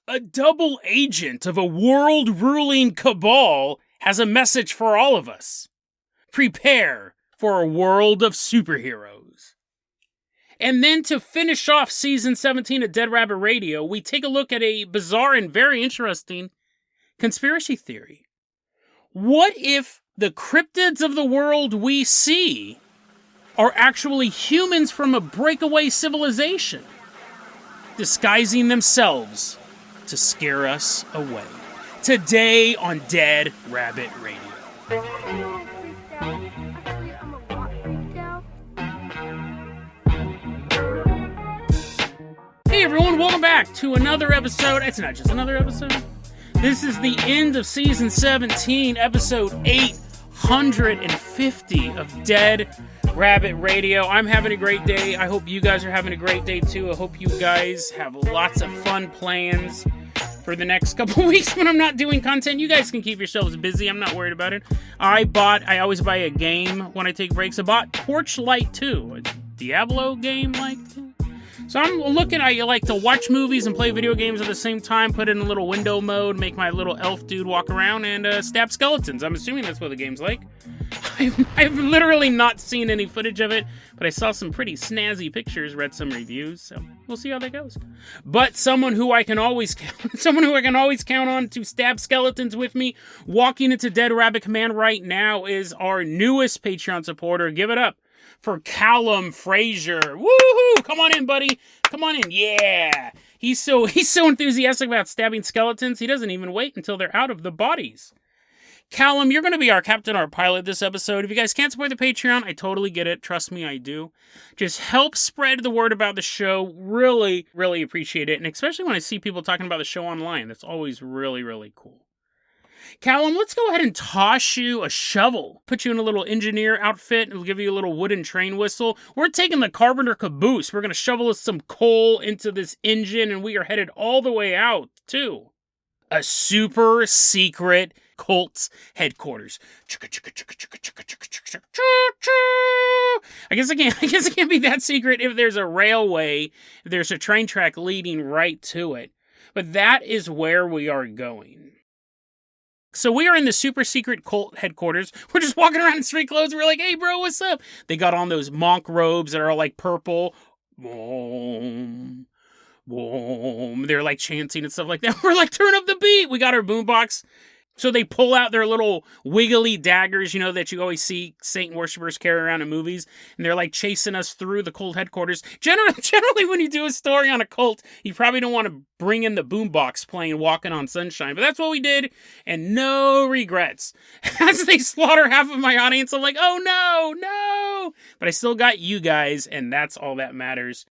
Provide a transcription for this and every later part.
A double agent of a world-ruling cabal has a message for all of us. Prepare for a world of superheroes. And then to finish off Season 17 of Dead Rabbit Radio, we take a look at a bizarre and very interesting conspiracy theory. What if the cryptids of the world we see are actually humans from a breakaway civilization, disguising themselves to scare us away? Today on Dead Rabbit Radio. Hey everyone, welcome back to another episode. It's not just another episode. This is the end of Season 17, Episode 850 of Dead Rabbit Radio. I'm having a great day. I hope you guys are having a great day too. I hope you guys have lots of fun plans for the next couple weeks when I'm not doing content. You guys can keep yourselves busy. I'm not worried about it. I always buy a game when I take breaks. I bought Torchlight 2, a Diablo game like 2. So I'm looking, I like to watch movies and play video games at the same time, put it in a little window mode, make my little elf dude walk around and stab skeletons. I'm assuming that's what the game's like. I've literally not seen any footage of it, but I saw some pretty snazzy pictures, read some reviews, so we'll see how that goes. But someone who I can always count on to stab skeletons with me, walking into Dead Rabbit Command right now, is our newest Patreon supporter. Give it up for Callum Frazier. Woohoo! Come on in, buddy. Come on in. Yeah. He's so enthusiastic about stabbing skeletons, he doesn't even wait until they're out of the bodies. Callum, you're going to be our captain, our pilot this episode. If you guys can't support the Patreon, I totally get it. Trust me, I do. Just help spread the word about the show. Really, really appreciate it. And especially when I see people talking about the show online. That's always really, really cool. Callum, let's go ahead and toss you a shovel. Put you in a little engineer outfit and we'll give you a little wooden train whistle. We're taking the Carpenter caboose. We're going to shovel some coal into this engine and we are headed all the way out to a super secret cult's headquarters. I guess it can't be that secret if there's a railway, if there's a train track leading right to it. But that is where we are going. So we are in the super secret cult headquarters. We're just walking around in street clothes. We're like, hey bro, what's up? They got on those monk robes that are all like purple. Boom. Boom. They're like chanting and stuff like that. We're like, turn up the beat. We got our boombox. So they pull out their little wiggly daggers, you know, that you always see Satan worshippers carry around in movies. And they're like chasing us through the cult headquarters. Generally, when you do a story on a cult, you probably don't want to bring in the boombox playing Walking on Sunshine. But that's what we did. And no regrets. As they slaughter half of my audience, I'm like, oh no. But I still got you guys, and that's all that matters.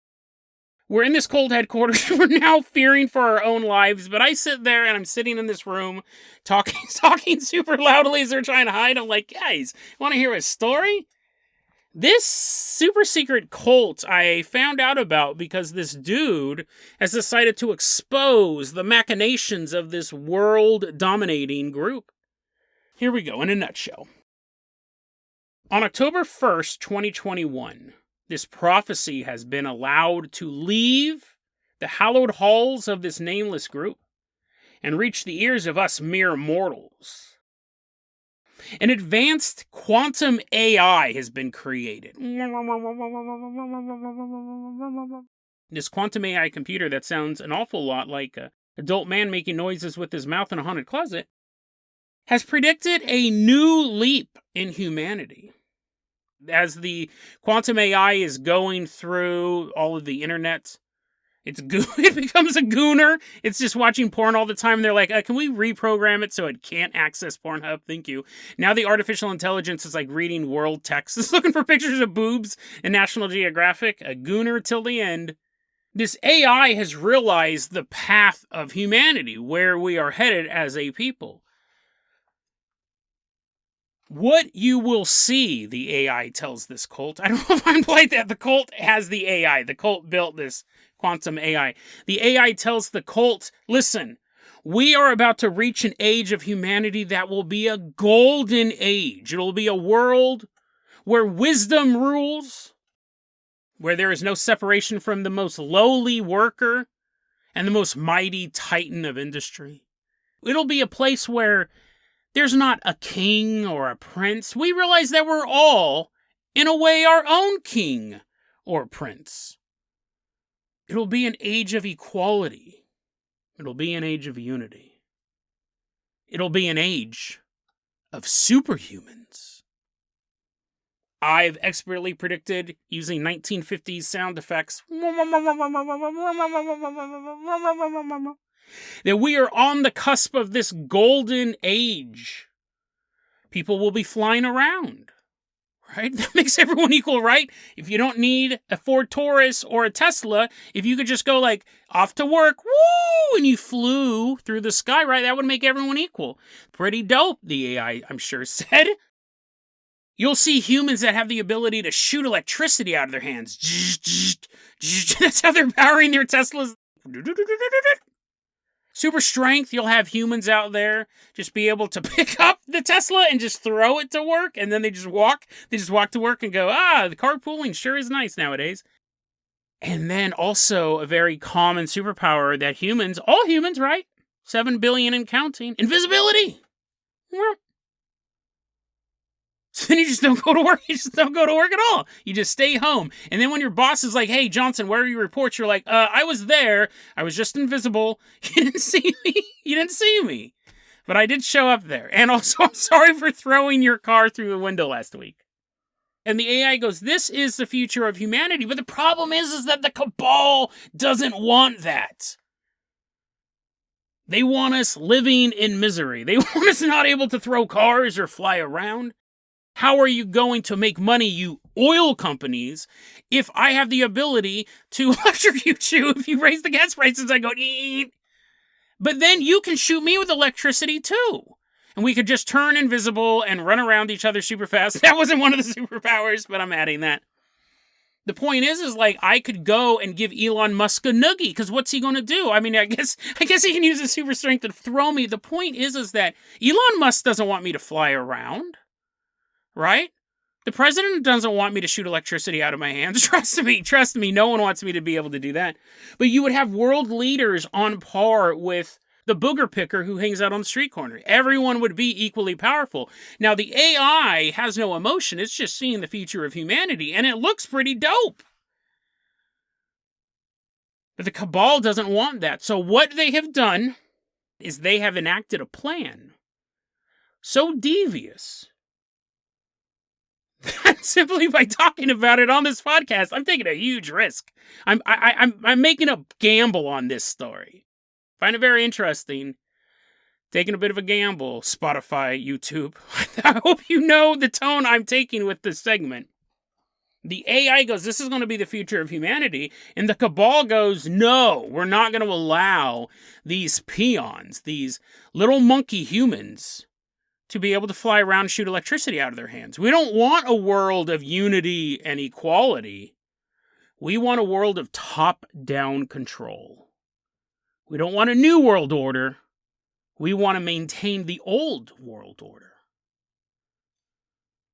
We're in this cold headquarters. We're now fearing for our own lives, but I sit there and I'm sitting in this room talking super loudly as they're trying to hide. I'm like, guys, want to hear a story? This super secret cult I found out about because this dude has decided to expose the machinations of this world-dominating group. Here we go, in a nutshell. On October 1st, 2021... this prophecy has been allowed to leave the hallowed halls of this nameless group and reach the ears of us mere mortals. An advanced quantum AI has been created. This quantum AI computer that sounds an awful lot like an adult man making noises with his mouth in a haunted closet has predicted a new leap in humanity. As the quantum AI is going through all of the internet, it becomes a Gooner. It's just watching porn all the time. They're like, can we reprogram it so it can't access Pornhub? Thank you. Now the artificial intelligence is like reading world text. It's looking for pictures of boobs in National Geographic. A Gooner till the end. This AI has realized the path of humanity, where we are headed as a people. What you will see, the AI tells this cult. I don't know if I'm like that. The cult has the AI. The cult built this quantum AI. The AI tells the cult, listen, we are about to reach an age of humanity that will be a golden age. It'll be a world where wisdom rules, where there is no separation from the most lowly worker, and the most mighty titan of industry. It'll be a place where there's not a king or a prince. We realize that we're all, in a way, our own king or prince. It'll be an age of equality. It'll be an age of unity. It'll be an age of superhumans. I've expertly predicted, using 1950s sound effects, that we are on the cusp of this golden age. People will be flying around, right? That makes everyone equal, right? If you don't need a Ford Taurus or a Tesla, if you could just go like off to work, woo, and you flew through the sky, right? That would make everyone equal. Pretty dope, the AI, I'm sure, said. You'll see humans that have the ability to shoot electricity out of their hands. That's how they're powering their Teslas. Super strength, you'll have humans out there just be able to pick up the Tesla and just throw it to work, and then they just walk to work and go, the carpooling sure is nice nowadays. And then also a very common superpower that humans, all humans, right? 7 billion and counting, invisibility. So then you just don't go to work. You just don't go to work at all. You just stay home. And then when your boss is like, hey, Johnson, where are your reports? You're like, I was there. I was just invisible. You didn't see me. You didn't see me. But I did show up there. And also, I'm sorry for throwing your car through the window last week. And the AI goes, this is the future of humanity. But the problem is that the Cabal doesn't want that. They want us living in misery. They want us not able to throw cars or fly around. How are you going to make money, you oil companies, if I have the ability to electrocute you if you raise the gas prices? I go, eat. But then you can shoot me with electricity too. And we could just turn invisible and run around each other super fast. That wasn't one of the superpowers, but I'm adding that. The point is like, I could go and give Elon Musk a noogie, because what's he going to do? I mean, I guess he can use his super strength to throw me. The point is that Elon Musk doesn't want me to fly around. Right? The president doesn't want me to shoot electricity out of my hands. Trust me, no one wants me to be able to do that. But you would have world leaders on par with the booger picker who hangs out on the street corner. Everyone would be equally powerful. Now, the AI has no emotion. It's just seeing the future of humanity, and it looks pretty dope. But the Cabal doesn't want that. So what they have done is they have enacted a plan so devious simply by talking about it on this podcast, I'm taking a huge risk. I'm making a gamble on this story. Find it very interesting. Taking a bit of a gamble, Spotify, YouTube. I hope you know the tone I'm taking with this segment. The AI goes, this is going to be the future of humanity. And the Cabal goes, no, we're not going to allow these peons, these little monkey humans, to be able to fly around and shoot electricity out of their hands. We don't want a world of unity and equality. We want a world of top-down control. We don't want a new world order. We want to maintain the old world order.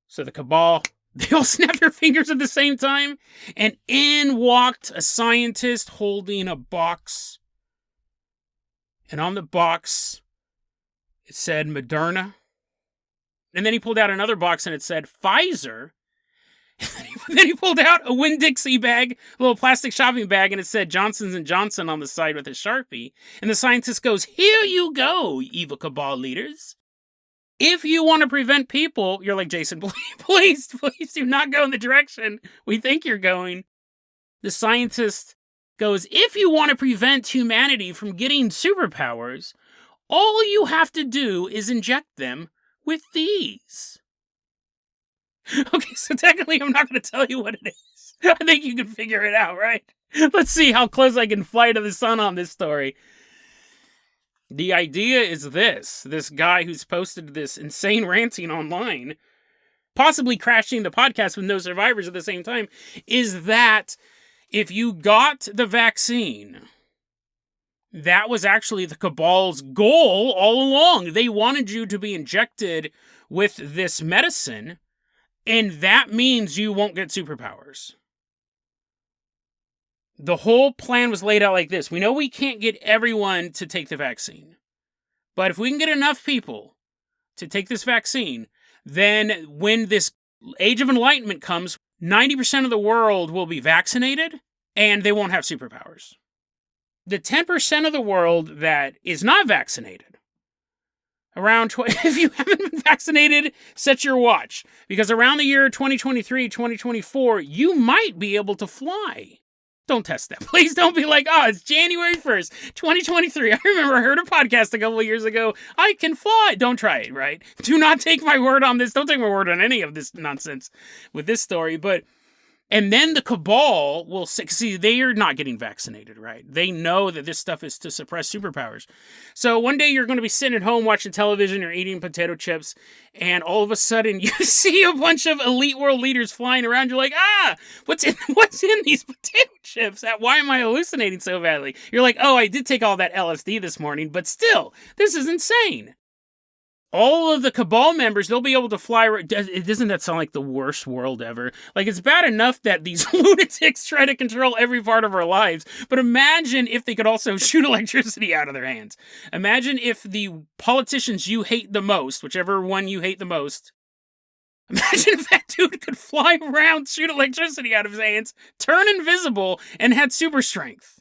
So the Cabal, they all snapped their fingers at the same time, and in walked a scientist holding a box. And on the box, it said Moderna. And then he pulled out another box and it said Pfizer. And then he pulled out a Winn-Dixie bag, a little plastic shopping bag, and it said Johnson & Johnson on the side with a Sharpie. And the scientist goes, here you go, evil Cabal leaders. If you want to prevent people, you're like, Jason, please do not go in the direction we think you're going. The scientist goes, if you want to prevent humanity from getting superpowers, all you have to do is inject them with these. Okay, so technically I'm not going to tell you what it is. I think you can figure it out, right? Let's see how close I can fly to the sun on this story. The idea is this guy who's posted this insane ranting online, possibly crashing the podcast with no survivors at the same time, is that if you got the vaccine, that was actually the Cabal's goal all along. They wanted you to be injected with this medicine, and that means you won't get superpowers. The whole plan was laid out like this. We know we can't get everyone to take the vaccine. But if we can get enough people to take this vaccine, then when this age of enlightenment comes, 90% of the world will be vaccinated and they won't have superpowers. The 10% of the world that is not vaccinated, if you haven't been vaccinated, set your watch. Because around the year 2023, 2024, you might be able to fly. Don't test that. Please don't be like, oh, it's January 1st, 2023. I remember I heard a podcast a couple of years ago. I can fly. Don't try it, right? Do not take my word on this. Don't take my word on any of this nonsense with this story. And then the Cabal will see, they are not getting vaccinated, right? They know that this stuff is to suppress superpowers. So one day you're going to be sitting at home watching television or eating potato chips, and all of a sudden you see a bunch of elite world leaders flying around. You're like, what's in these potato chips? Why am I hallucinating so badly? You're like, oh, I did take all that LSD this morning, but still, this is insane. All of the Cabal members, they'll be able to fly. Doesn't that sound like the worst world ever? Like, it's bad enough that these lunatics try to control every part of our lives, but imagine if they could also shoot electricity out of their hands. Imagine if the politicians you hate the most, whichever one you hate the most, imagine if that dude could fly around, shoot electricity out of his hands, turn invisible, and had super strength.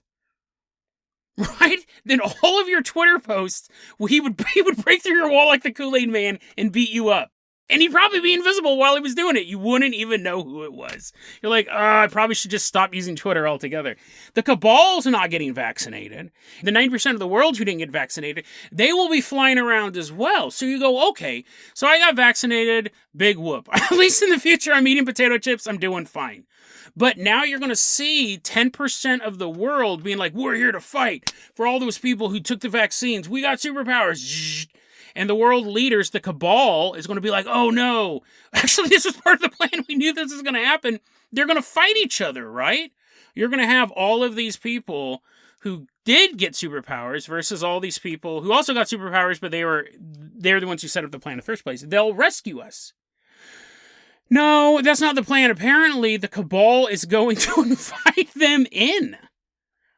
Right? Then all of your Twitter posts, he would break through your wall like the Kool-Aid Man and beat you up. And he'd probably be invisible while he was doing it. You wouldn't even know who it was. You're like, I probably should just stop using Twitter altogether. The Cabal's not getting vaccinated. The 90% of the world who didn't get vaccinated, they will be flying around as well. So you go, okay, so I got vaccinated, big whoop. At least in the future, I'm eating potato chips, I'm doing fine. But now you're going to see 10% of the world being like, we're here to fight for all those people who took the vaccines. We got superpowers. And the world leaders, the Cabal, is going to be like, oh no, actually this was part of the plan. We knew this was going to happen. They're going to fight each other, right? You're going to have all of these people who did get superpowers versus all these people who also got superpowers, but they're the ones who set up the plan in the first place. They'll rescue us. No, that's not the plan. Apparently, the Cabal is going to invite them in.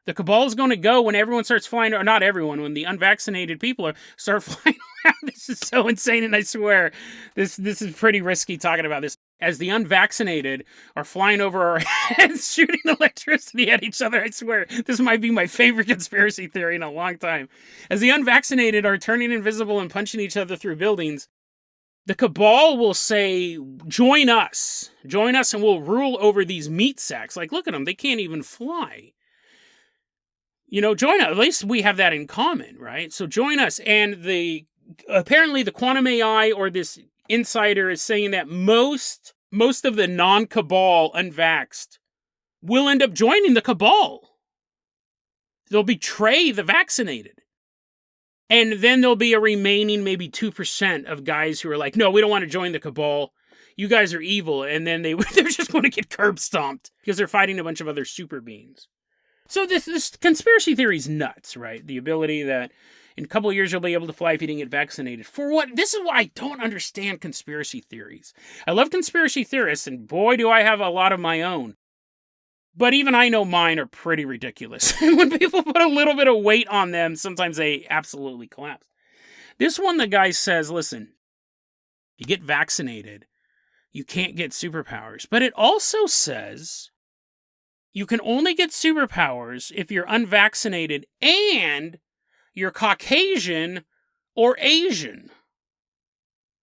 The Cabal is going to go when everyone starts flying, or not everyone, when the unvaccinated people start flying around. This is so insane, and I swear, this is pretty risky talking about this. As the unvaccinated are flying over our heads, shooting electricity at each other, I swear, this might be my favorite conspiracy theory in a long time. As the unvaccinated are turning invisible and punching each other through buildings, the Cabal will say, join us and we'll rule over these meat sacks. Like, look at them, they can't even fly. Join us. At least we have that in common, right? So join us. And apparently the quantum AI or this insider is saying that most of the non-Cabal unvaxxed will end up joining the Cabal. They'll betray the vaccinated. And then there'll be a remaining maybe 2% of guys who are like, no, we don't want to join the Cabal. You guys are evil. And then they're just going to get curb stomped because they're fighting a bunch of other super beings. So this conspiracy theory is nuts, right? The ability that in a couple of years you'll be able to fly if you didn't get vaccinated. For what? This is why I don't understand conspiracy theories. I love conspiracy theorists, and boy, do I have a lot of my own. But even I know mine are pretty ridiculous. When people put a little bit of weight on them, sometimes they absolutely collapse. This one, the guy says, listen, you get vaccinated, you can't get superpowers. But it also says you can only get superpowers if you're unvaccinated and you're Caucasian or Asian.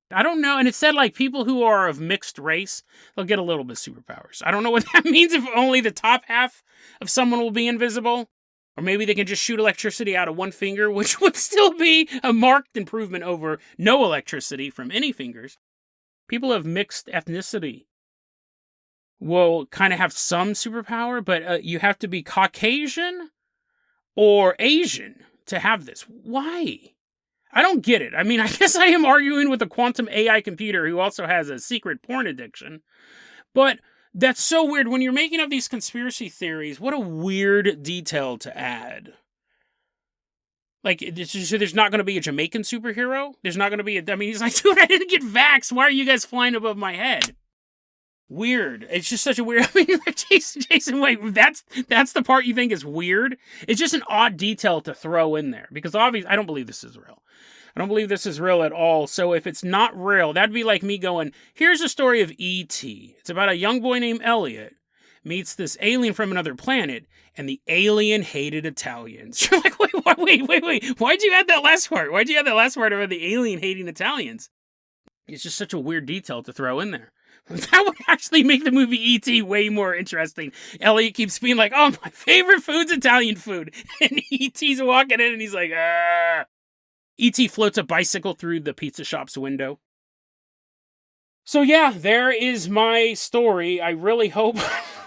I don't know. And it said like people who are of mixed race, they'll get a little bit of superpowers. I don't know what that means, if only the top half of someone will be invisible. Or maybe they can just shoot electricity out of one finger, which would still be a marked improvement over no electricity from any fingers. People of mixed ethnicity will kind of have some superpower, but you have to be Caucasian or Asian to have this. Why? I don't get it. I mean, I guess I am arguing with a quantum AI computer who also has a secret porn addiction. But that's so weird. When you're making up these conspiracy theories, what a weird detail to add. Like, so there's not going to be a Jamaican superhero? There's not going to be he's like, dude, I didn't get vaxxed. Why are you guys flying above my head? Weird. It's just such a weird. I mean, like, Jason, wait, that's the part you think is weird? It's just an odd detail to throw in there because obviously I don't believe this is real. I don't believe this is real at all. So if it's not real, that'd be like me going, here's a story of E.T. It's about a young boy named Elliot meets this alien from another planet, and the alien hated Italians. You're like, wait. Why'd you add that last part? Why'd you add that last part about the alien hating Italians? It's just such a weird detail to throw in there. That would actually make the movie E.T. way more interesting. Elliot keeps being like, oh, my favorite food's Italian food. And E.T.'s walking in and he's like, ah. E.T. floats a bicycle through the pizza shop's window. So yeah, there is my story. I really hope,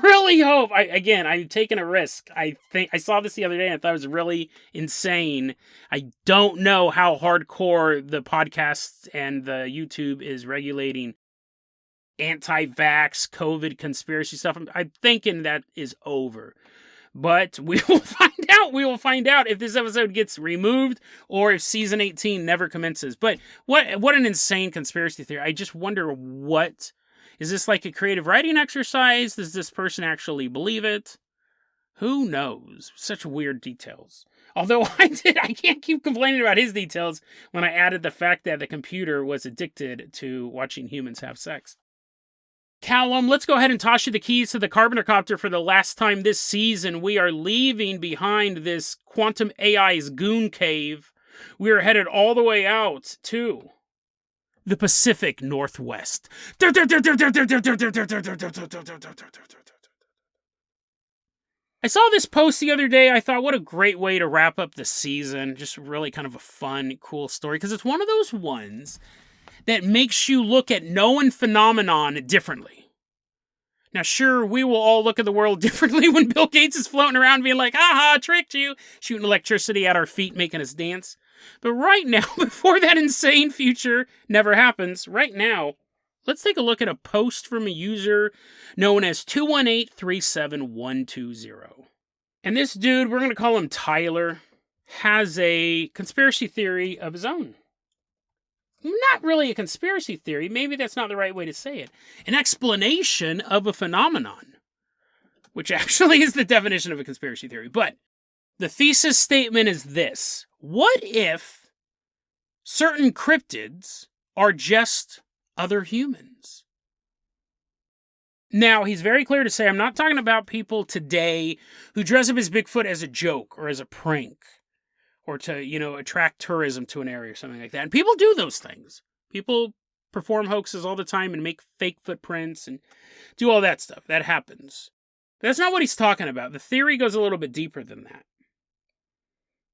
I'm taking a risk. I saw this the other day and I thought it was really insane. I don't know how hardcore the podcast and the YouTube is regulating anti-vax, COVID conspiracy stuff. I'm thinking that is over. But we will find out. We will find out if this episode gets removed or if season 18 never commences. But what an insane conspiracy theory. I just wonder, what is this, like a creative writing exercise? Does this person actually believe it? Who knows? Such weird details. Although I can't keep complaining about his details when I added the fact that the computer was addicted to watching humans have sex. Callum, let's go ahead and toss you the keys to the Carpenter copter for the last time this season. We are leaving behind this quantum AI's goon cave. We are headed all the way out to the Pacific Northwest. I saw this post the other day. I thought, what a great way to wrap up the season. Just really kind of a fun, cool story. Because it's one of those ones that makes you look at known phenomenon differently. Now, sure, we will all look at the world differently when Bill Gates is floating around being like, aha, tricked you, shooting electricity at our feet, making us dance. But right now, before that insane future never happens, right now, let's take a look at a post from a user known as 218-37120. And this dude, we're going to call him Tyler, has a conspiracy theory of his own. Not really a conspiracy theory, maybe that's not the right way to say it. An explanation of a phenomenon, which actually is the definition of a conspiracy theory. But the thesis statement is this: what if certain cryptids are just other humans? Now, he's very clear to say, I'm not talking about people today who dress up as Bigfoot as a joke or as a prank, or to, attract tourism to an area or something like that. And people do those things. People perform hoaxes all the time and make fake footprints and do all that stuff. That happens. But that's not what he's talking about. The theory goes a little bit deeper than that.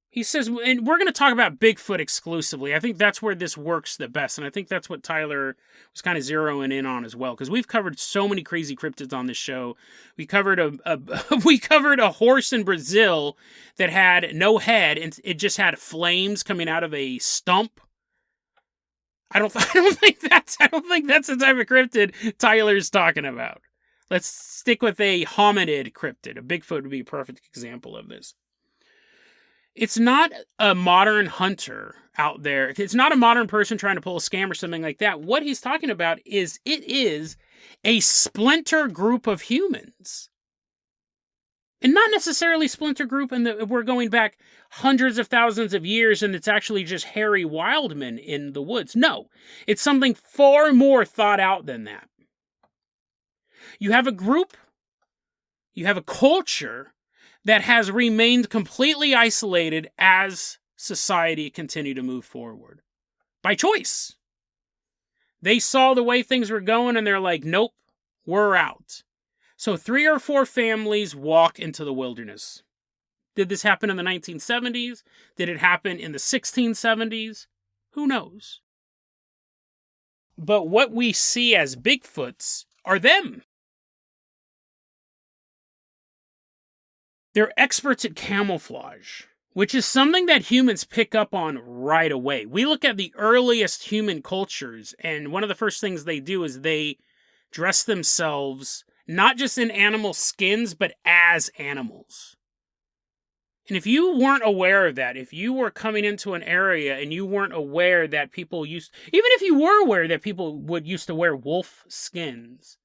He says, and we're going to talk about Bigfoot exclusively. I think that's where this works the best. And I think that's what Tyler was kind of zeroing in on as well. Because we've covered so many crazy cryptids on this show. We covered a horse in Brazil that had no head and it just had flames coming out of a stump. I don't think that's the type of cryptid Tyler's talking about. Let's stick with a hominid cryptid. A Bigfoot would be a perfect example of this. It's not a modern hunter out there. It's not a modern person trying to pull a scam or something like that. What he's talking about is it is a splinter group of humans. And not necessarily splinter group, and we're going back hundreds of thousands of years and it's actually just hairy wildmen in the woods. No, it's something far more thought out than that. You have a group, you have a culture that has remained completely isolated as society continued to move forward. By choice. They saw the way things were going and they're like, nope, we're out. So 3 or 4 families walk into the wilderness. Did this happen in the 1970s? Did it happen in the 1670s? Who knows? But what we see as Bigfoots are them. They're experts at camouflage, which is something that humans pick up on right away. We look at the earliest human cultures, and one of the first things they do is they dress themselves not just in animal skins, but as animals. And if you weren't aware of that, if you were coming into an area and you weren't aware that people even if you were aware that people used to wear wolf skins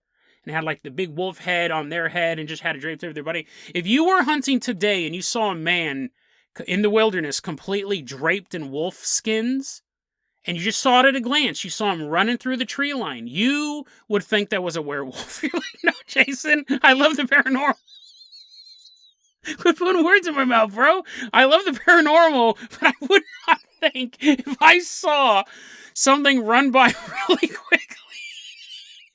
and had like the big wolf head on their head and just had it draped over their body. If you were hunting today and you saw a man in the wilderness completely draped in wolf skins, and you just saw it at a glance, you saw him running through the tree line, you would think that was a werewolf. You're like, no, Jason, I love the paranormal. Quit putting words in my mouth, bro. I love the paranormal, but I would not think if I saw something run by really quickly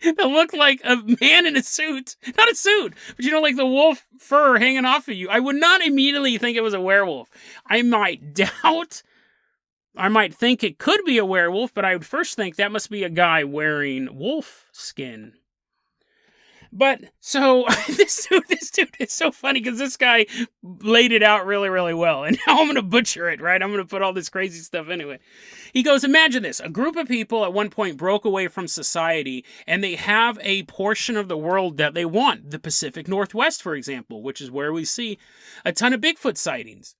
that looked like a man in a suit. Not a suit, but like the wolf fur hanging off of you. I would not immediately think it was a werewolf. I might think it could be a werewolf, but I would first think that must be a guy wearing wolf skin. But, so, this dude is so funny because this guy laid it out really, really well. And now I'm going to butcher it, right? I'm going to put all this crazy stuff into it. He goes, imagine this. A group of people at one point broke away from society, and they have a portion of the world that they want. The Pacific Northwest, for example, which is where we see a ton of Bigfoot sightings.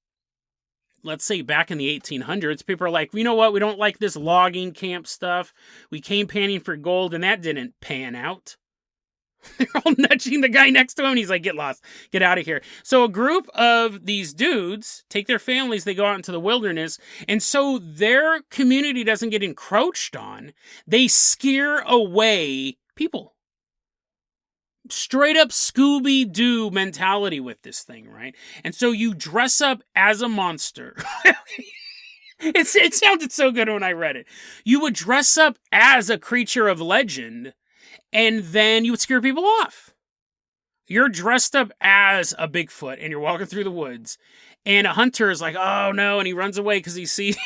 Let's say back in the 1800s, people are like, you know what? We don't like this logging camp stuff. We came panning for gold, and that didn't pan out. They're all nudging the guy next to him, and he's like, get lost. Get out of here. So a group of these dudes take their families, they go out into the wilderness, and so their community doesn't get encroached on. They scare away people. Straight up Scooby-Doo mentality with this thing, right? And so you dress up as a monster. It sounded so good when I read it. You would dress up as a creature of legend, and then you would scare people off. You're dressed up as a Bigfoot, and you're walking through the woods, and a hunter is like, oh no, and he runs away because he sees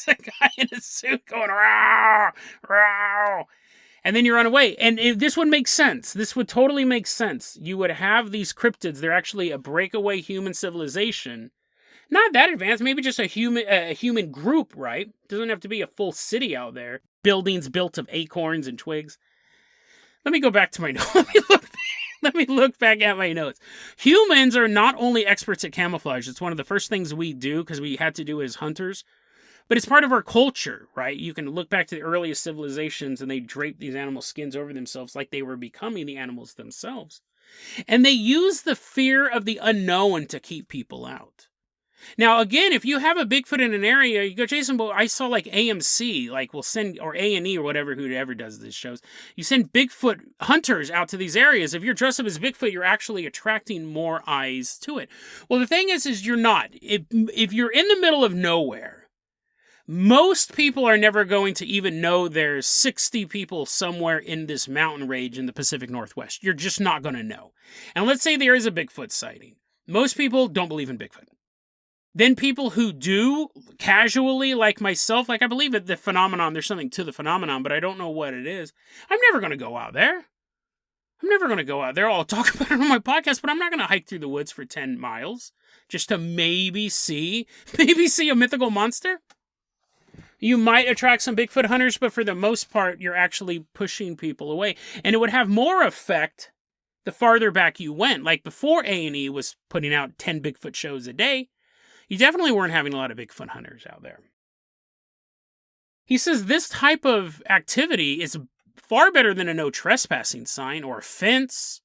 a guy in a suit going, row, row. And then you run away. And this would make sense. This would totally make sense. You would have these cryptids. They're actually a breakaway human civilization. Not that advanced, maybe just a human group, right? Doesn't have to be a full city out there. Buildings built of acorns and twigs. Let me go back to my notes. Let me look back at my notes. Humans are not only experts at camouflage. It's one of the first things we do because we had to do as hunters. But it's part of our culture, right? You can look back to the earliest civilizations and they drape these animal skins over themselves like they were becoming the animals themselves. And they use the fear of the unknown to keep people out. Now, again, if you have a Bigfoot in an area, you go, Jason, well, I saw like AMC, like we'll send, or A&E or whatever, whoever does these shows. You send Bigfoot hunters out to these areas. If you're dressed up as Bigfoot, you're actually attracting more eyes to it. Well, the thing is you're not. If you're in the middle of nowhere, most people are never going to even know there's 60 people somewhere in this mountain range in the Pacific Northwest. You're just not going to know. And let's say there is a Bigfoot sighting. Most people don't believe in Bigfoot. Then people who do, casually, like myself, like I believe that the phenomenon, there's something to the phenomenon, but I don't know what it is. I'm never going to go out there. I'll talk about it on my podcast, but I'm not going to hike through the woods for 10 miles just to maybe see a mythical monster. You might attract some Bigfoot hunters, but for the most part, you're actually pushing people away. And it would have more effect the farther back you went. Like before A&E was putting out 10 Bigfoot shows a day, you definitely weren't having a lot of Bigfoot hunters out there. He says this type of activity is far better than a no trespassing sign or a fence,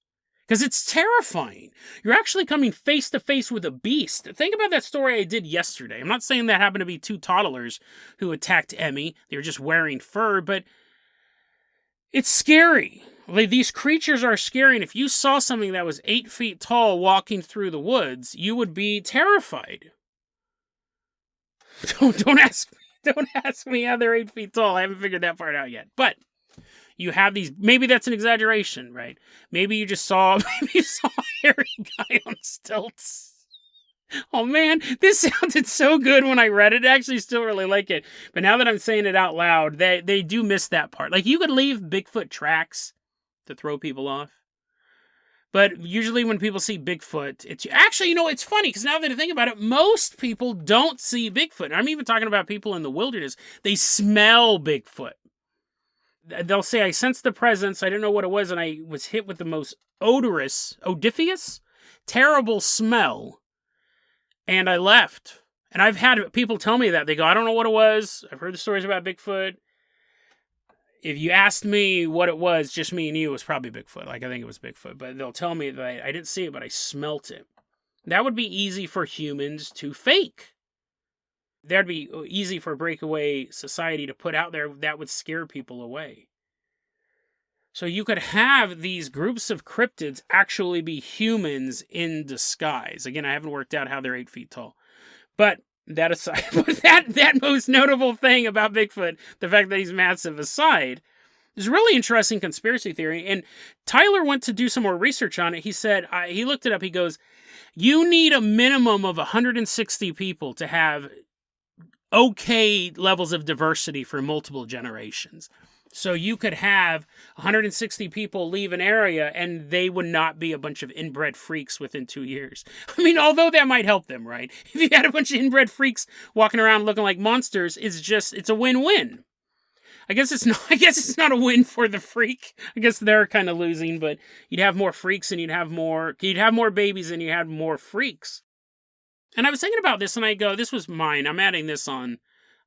because it's terrifying. You're actually coming face to face with a beast. Think about that story I did yesterday. I'm not saying that happened to be two toddlers who attacked Emmy. They were just wearing fur, but it's scary. Like, these creatures are scary, and if you saw something that was 8 feet tall walking through the woods, you would be terrified. Don't ask me how they're 8 feet tall. I haven't figured that part out yet. But you have these, maybe that's an exaggeration, right? Maybe you saw a hairy guy on stilts. Oh man, this sounded so good when I read it. I actually still really like it. But now that I'm saying it out loud, they do miss that part. Like, you could leave Bigfoot tracks to throw people off. But usually when people see Bigfoot, it's actually, it's funny, because now that I think about it, most people don't see Bigfoot. I'm even talking about people in the wilderness. They smell Bigfoot. They'll say, I sensed the presence, I didn't know what it was, and I was hit with the most odiferous, terrible smell, and I left. And I've had people tell me that. They go, I don't know what it was. I've heard the stories about Bigfoot. if you asked me what it was, just me and you, it was probably Bigfoot. Like, I think it was Bigfoot. But they'll tell me that I didn't see it, but I smelt it. That would be easy for humans to fake. That'd be easy for Breakaway society to put out there. That would scare people away. So you could have these groups of cryptids actually be humans in disguise. Again, I haven't worked out how they're 8 feet tall. But that aside, that most notable thing about Bigfoot, the fact that he's massive aside, is a really interesting conspiracy theory. And Tyler went to do some more research on it. He said, he looked it up. He goes, you need a minimum of 160 people to have okay levels of diversity for multiple generations. So you could have 160 people leave an area and they would not be a bunch of inbred freaks within 2 years. I mean, although that might help them, right? If you had a bunch of inbred freaks walking around looking like monsters, it's a win-win. I guess it's not a win for the freak. I guess they're kind of losing, but you'd have more freaks and you'd have more babies and you had more freaks. And I was thinking about this and I go, this was mine. I'm adding this on,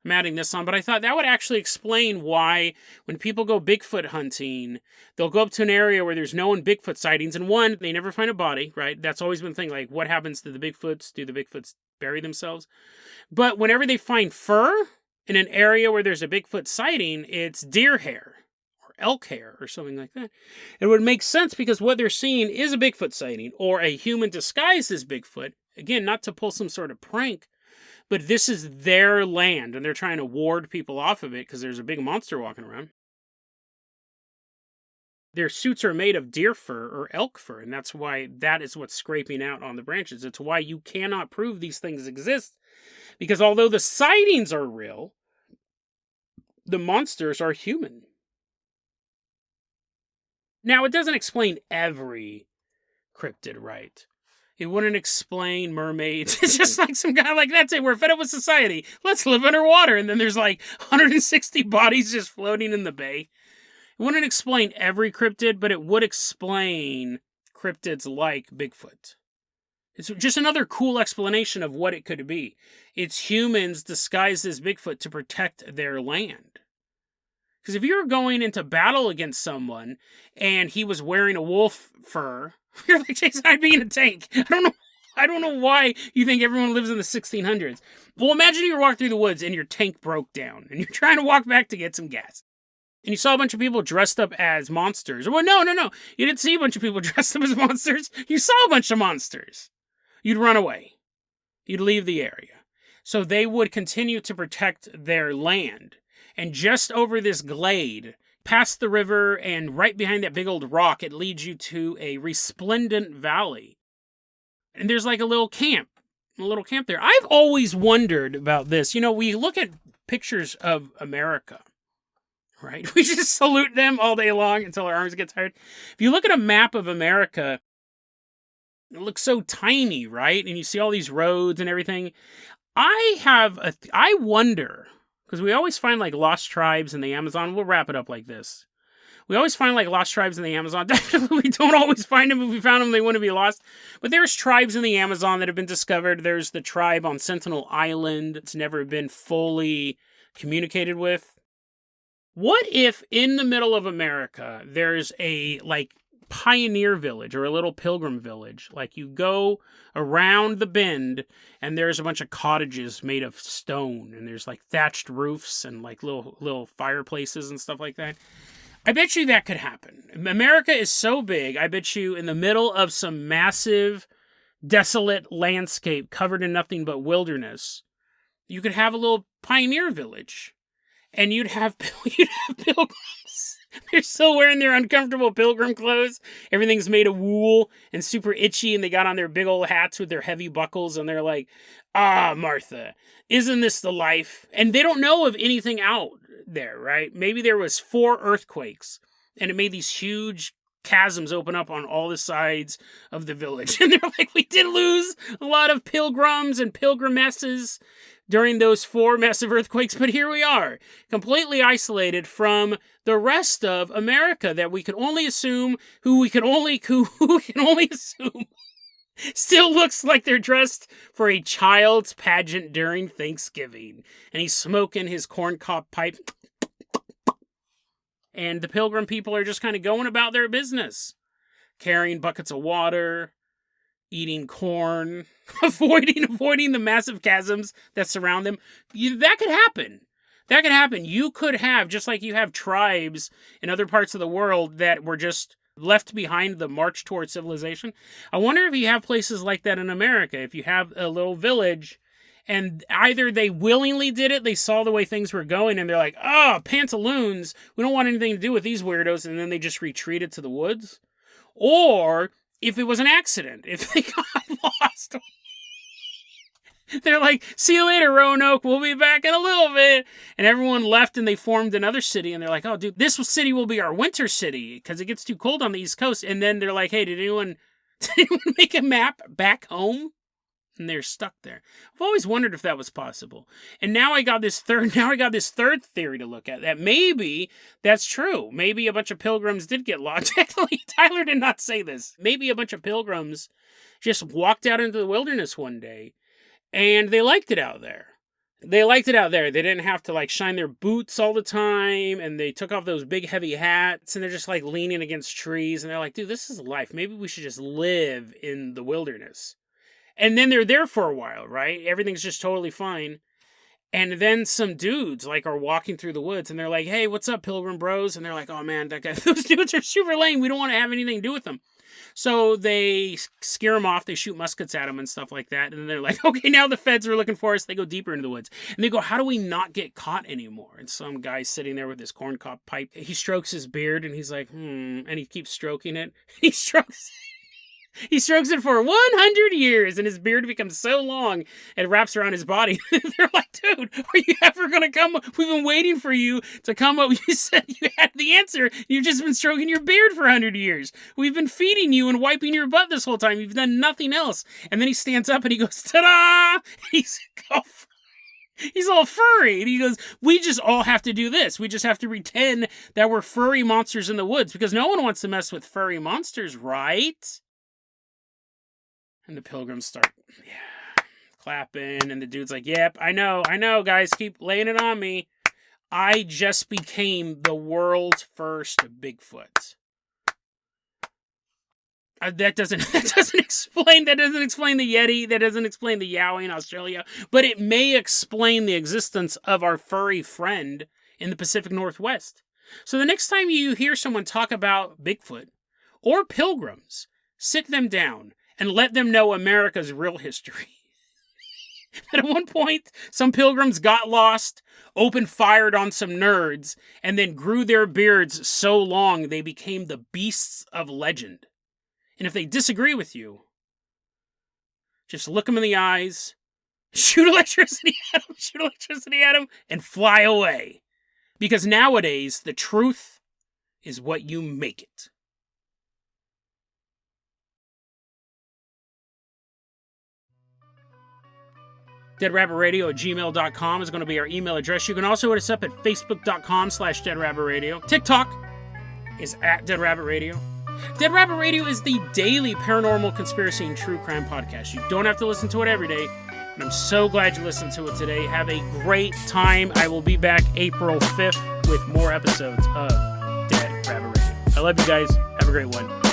but I thought that would actually explain why when people go Bigfoot hunting, they'll go up to an area where there's known Bigfoot sightings, and one, they never find a body, right? That's always been the thing, like, what happens to the Bigfoots? Do the Bigfoots bury themselves? But whenever they find fur in an area where there's a Bigfoot sighting, it's deer hair or elk hair or something like that. It would make sense because what they're seeing is a Bigfoot sighting or a human disguised as Bigfoot. Again, not to pull some sort of prank, but this is their land, and they're trying to ward people off of it because there's a big monster walking around. Their suits are made of deer fur or elk fur, and that's why that is what's scraping out on the branches. It's why you cannot prove these things exist, because although the sightings are real, the monsters are human. Now, it doesn't explain every cryptid, right? It wouldn't explain mermaids. It's just like some guy like, that's it, we're fed up with society. Let's live underwater. And then there's like 160 bodies just floating in the bay. It wouldn't explain every cryptid, but it would explain cryptids like Bigfoot. It's just another cool explanation of what it could be. It's humans disguised as Bigfoot to protect their land. Because if you were going into battle against someone and he was wearing a wolf fur, you're like, Jason, I'd be in a tank. I don't know why you think everyone lives in the 1600s. Well, imagine you're walking through the woods and your tank broke down and you're trying to walk back to get some gas. And you saw a bunch of people dressed up as monsters. Well, no. You didn't see a bunch of people dressed up as monsters. You saw a bunch of monsters. You'd run away. You'd leave the area. So they would continue to protect their land. And just over this glade, past the river and right behind that big old rock, it leads you to a resplendent valley. And there's like a little camp there. I've always wondered about this. You know, we look at pictures of America, right? We just salute them all day long until our arms get tired. If you look at a map of America, it looks so tiny, right? And you see all these roads and everything. I wonder, because we always find like lost tribes in the Amazon. We'll wrap it up like this. We always find like lost tribes in the Amazon. We don't always find them. If we found them, they wouldn't be lost. But there's tribes in the Amazon that have been discovered. There's the tribe on Sentinel Island. It's never been fully communicated with. What if in the middle of America, there's a like pioneer village or a little pilgrim village? Like you go around the bend and there's a bunch of cottages made of stone and there's like thatched roofs and like little fireplaces and stuff like that. I bet you that could happen. America is so big, I bet you in the middle of some massive, desolate landscape covered in nothing but wilderness, you could have a little pioneer village. And you'd have pilgrims. They're still wearing their uncomfortable pilgrim clothes. Everything's made of wool and super itchy, and they got on their big old hats with their heavy buckles, and they're like, Martha, isn't this the life? And they don't know of anything out there, right? Maybe there was 4 earthquakes, and it made these huge chasms open up on all the sides of the village. And they're like, we did lose a lot of pilgrims and pilgrimesses during those 4 massive earthquakes, but here we are, completely isolated from the rest of America that we can only assume, who we can only assume still looks like they're dressed for a child's pageant during Thanksgiving. And he's smoking his corncob pipe. And the Pilgrim people are just kind of going about their business. Carrying buckets of water, eating corn, avoiding the massive chasms that surround them. That could happen. That could happen. You could have, just like you have tribes in other parts of the world that were just left behind the march towards civilization. I wonder if you have places like that in America. If you have a little village and either they willingly did it, they saw the way things were going, and they're like, oh, pantaloons, we don't want anything to do with these weirdos, and then they just retreated to the woods. Or if it was an accident, if they got lost. They're like, see you later, Roanoke, we'll be back in a little bit. And everyone left and they formed another city. And they're like, oh, dude, this city will be our winter city because it gets too cold on the East Coast. And then they're like, hey, did anyone make a map back home? And they're stuck there. I've always wondered if that was possible. And now I got this third theory to look at. That maybe that's true. Maybe a bunch of pilgrims did get lost. Actually, Tyler did not say this. Maybe a bunch of pilgrims just walked out into the wilderness one day. And they liked it out there. They didn't have to like shine their boots all the time. And they took off those big heavy hats. And they're just like leaning against trees. And they're like, dude, this is life. Maybe we should just live in the wilderness. And then they're there for a while, right? Everything's just totally fine. And then some dudes like are walking through the woods. And they're like, hey, what's up, Pilgrim Bros? And they're like, oh man, those dudes are super lame. We don't want to have anything to do with them. So they scare them off, they shoot muskets at them and stuff like that, and then they're like, okay, now the feds are looking for us. They go deeper into the woods. And they go, how do we not get caught anymore? And some guy's sitting there with his corncob pipe. He strokes his beard, and he's like, and he keeps stroking it. He strokes it for 100 years, and his beard becomes so long, it wraps around his body. They're like, dude, are you ever going to come? We've been waiting for you to come up. You said you had the answer. You've just been stroking your beard for 100 years. We've been feeding you and wiping your butt this whole time. You've done nothing else. And then he stands up and he goes, ta-da! He's all furry. And he goes, we just all have to do this. We just have to pretend that we're furry monsters in the woods because no one wants to mess with furry monsters, right? And the pilgrims start clapping, and the dude's like, yep, I know, guys, keep laying it on me. I just became the world's first Bigfoot. That doesn't explain the Yeti, that doesn't explain the Yowie in Australia, but it may explain the existence of our furry friend in the Pacific Northwest. So the next time you hear someone talk about Bigfoot or pilgrims, sit them down and let them know America's real history. That at one point, some pilgrims got lost, opened fire on some nerds, and then grew their beards so long they became the beasts of legend. And if they disagree with you, just look them in the eyes, shoot electricity at them, and fly away. Because nowadays, the truth is what you make it. DeadRabbitRadio@gmail.com is going to be our email address. You can also hit us up at Facebook.com/DeadRabbitRadio. TikTok is @DeadRabbitRadio. Dead Rabbit Radio is the daily paranormal conspiracy and true crime podcast. You don't have to listen to it every day, and I'm so glad you listened to it today. Have a great time. I will be back April 5th with more episodes of Dead Rabbit Radio. I love you guys. Have a great one.